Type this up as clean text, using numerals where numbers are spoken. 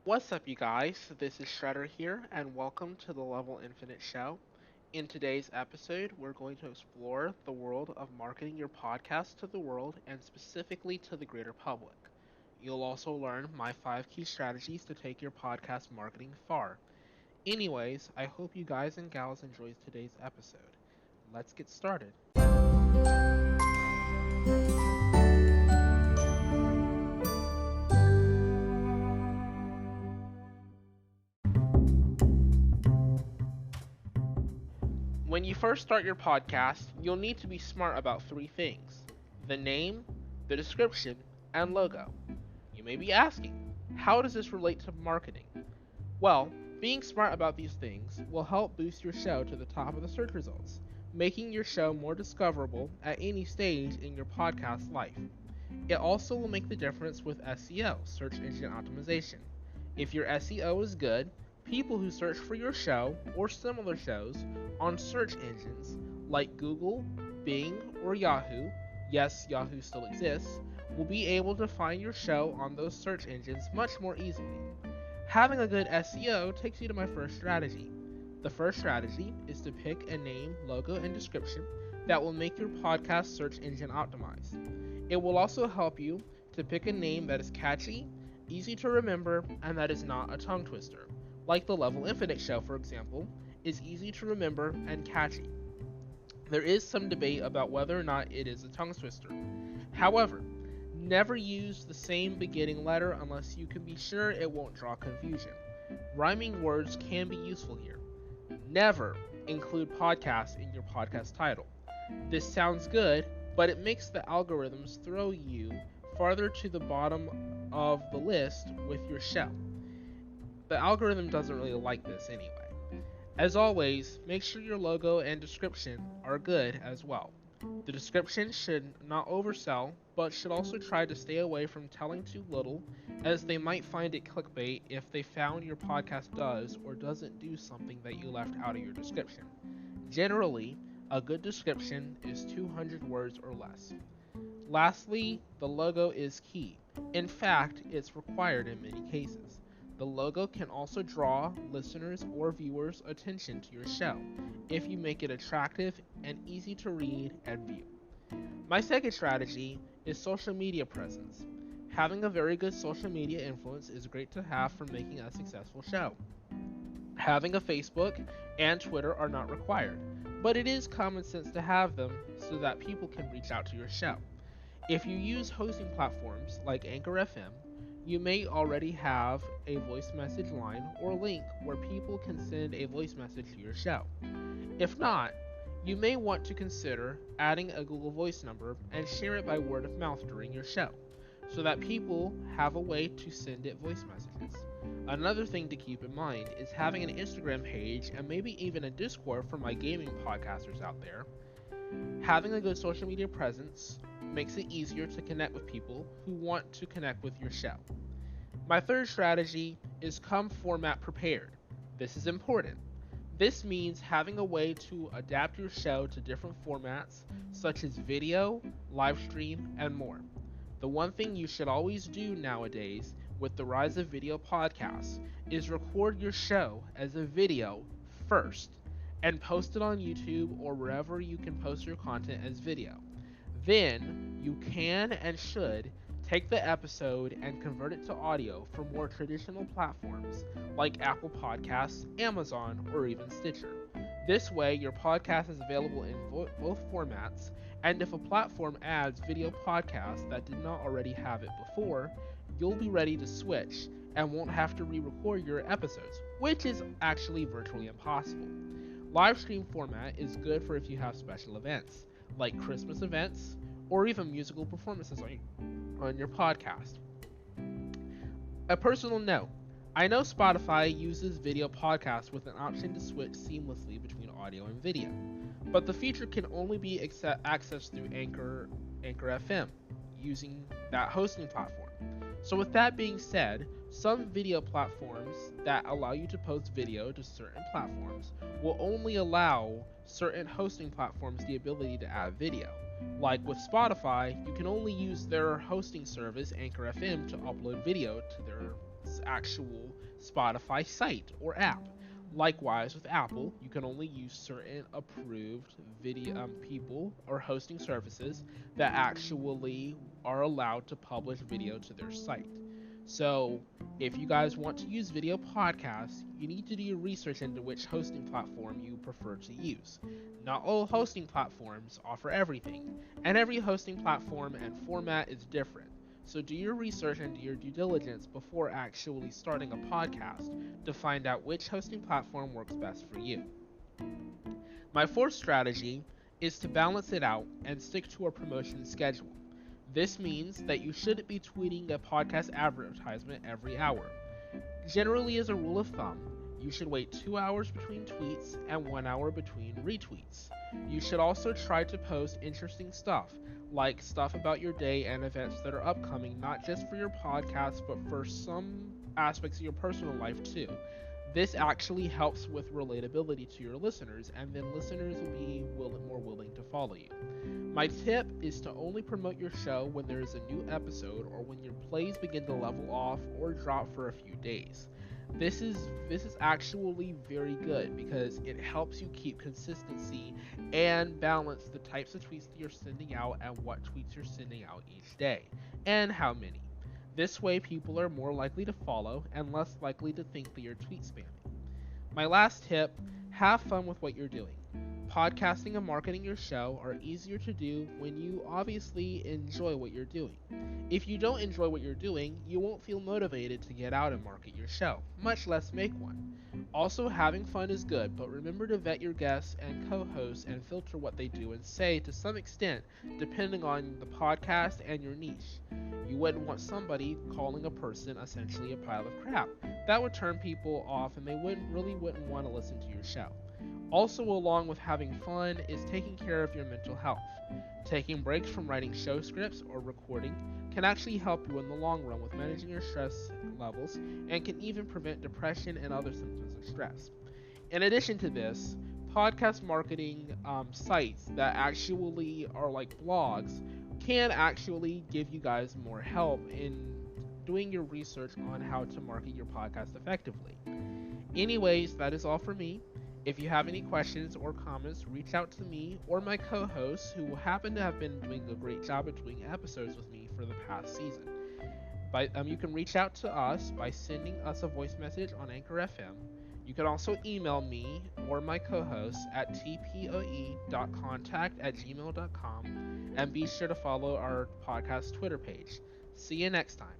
What's up, you guys? This is Shredder here, and welcome to the Level Infinite Show. In today's episode, we're going to explore the world of marketing your podcast to the world and specifically to the greater public. You'll also learn my 5 key strategies to take your podcast marketing far. Anyways, I hope you guys and gals enjoyed today's episode. Let's get started. When you first start your podcast, you'll need to be smart about 3 things: the name, the description, and logo. You may be asking, how does this relate to marketing? Well, being smart about these things will help boost your show to the top of the search results, making your show more discoverable at any stage in your podcast life. It also will make the difference with SEO, search engine optimization. If your SEO is good, people who search for your show or similar shows on search engines like Google, Bing, or Yahoo, yes, Yahoo still exists, will be able to find your show on those search engines much more easily. Having a good SEO takes you to my first strategy. The first strategy is to pick a name, logo, and description that will make your podcast search engine optimized. It will also help you to pick a name that is catchy, easy to remember, and that is not a tongue twister. Like the Level Infinite Show, for example, is easy to remember and catchy. There is some debate about whether or not it is a tongue twister. However, never use the same beginning letter unless you can be sure it won't draw confusion. Rhyming words can be useful here. Never include podcast in your podcast title. This sounds good, but it makes the algorithms throw you farther to the bottom of the list with your show. The algorithm doesn't really like this anyway. As always, make sure your logo and description are good as well. The description should not oversell, but should also try to stay away from telling too little, as they might find it clickbait if they found your podcast does or doesn't do something that you left out of your description. Generally, a good description is 200 words or less. Lastly, the logo is key. In fact, it's required in many cases. The logo can also draw listeners' or viewers' attention to your show if you make it attractive and easy to read and view. My second strategy is social media presence. Having a very good social media influence is great to have for making a successful show. Having a Facebook and Twitter are not required, but it is common sense to have them so that people can reach out to your show. If you use hosting platforms like Anchor FM, you may already have a voice message line or link where people can send a voice message to your show. If not, you may want to consider adding a Google Voice number and share it by word of mouth during your show, so that people have a way to send it voice messages. Another thing to keep in mind is having an Instagram page and maybe even a Discord for my gaming podcasters out there. Having a good social media presence makes it easier to connect with people who want to connect with your show. My third strategy is come format prepared. This is important. This means having a way to adapt your show to different formats such as video, live stream, and more. The one thing you should always do nowadays with the rise of video podcasts is record your show as a video first and post it on YouTube or wherever you can post your content as video. Then you can and should take the episode and convert it to audio for more traditional platforms like Apple Podcasts, Amazon, or even Stitcher. This way, your podcast is available in both formats, and if a platform adds video podcasts that did not already have it before, you'll be ready to switch and won't have to re-record your episodes, which is actually virtually impossible. Live stream format is good for if you have special events, like Christmas events, or even musical performances on your podcast. A personal note, I know Spotify uses video podcasts with an option to switch seamlessly between audio and video, but the feature can only be accessed through Anchor FM, using that hosting platform. So with that being said, some video platforms that allow you to post video to certain platforms will only allow certain hosting platforms the ability to add video. Like with Spotify, you can only use their hosting service, Anchor FM, to upload video to their actual Spotify site or app. Likewise, with Apple, you can only use certain approved video people or hosting services that actually are allowed to publish video to their site. So, if you guys want to use video podcasts, you need to do your research into which hosting platform you prefer to use. Not all hosting platforms offer everything, and every hosting platform and format is different. So do your research and do your due diligence before actually starting a podcast to find out which hosting platform works best for you. My fourth strategy is to balance it out and stick to a promotion schedule. This means that you shouldn't be tweeting a podcast advertisement every hour. Generally, as a rule of thumb, you should wait 2 hours between tweets and 1 hour between retweets. You should also try to post interesting stuff, like stuff about your day and events that are upcoming, not just for your podcast, but for some aspects of your personal life too. This actually helps with relatability to your listeners, and then listeners will be more willing to follow you. My tip is to only promote your show when there is a new episode or when your plays begin to level off or drop for a few days. This is actually very good because it helps you keep consistency and balance the types of tweets that you're sending out and what tweets you're sending out each day, and how many. This way people are more likely to follow and less likely to think that you're tweet spamming. My last tip, have fun with what you're doing. Podcasting and marketing your show are easier to do when you obviously enjoy what you're doing. If you don't enjoy what you're doing, you won't feel motivated to get out and market your show, much less make one. Also, having fun is good, but remember to vet your guests and co-hosts and filter what they do and say to some extent, depending on the podcast and your niche. You wouldn't want somebody calling a person essentially a pile of crap. That would turn people off and they wouldn't want to listen to your show. Also, along with having fun is taking care of your mental health. Taking breaks from writing show scripts or recording can actually help you in the long run with managing your stress levels and can even prevent depression and other symptoms of stress. In addition to this, podcast marketing sites that actually are like blogs can actually give you guys more help in doing your research on how to market your podcast effectively. Anyways, that is all for me. If you have any questions or comments, reach out to me or my co-hosts who happen to have been doing a great job of doing episodes with me for the past season. You can reach out to us by sending us a voice message on Anchor FM. You can also email me or my co-hosts at tpoe.contact@gmail.com, and be sure to follow our podcast Twitter page. See you next time.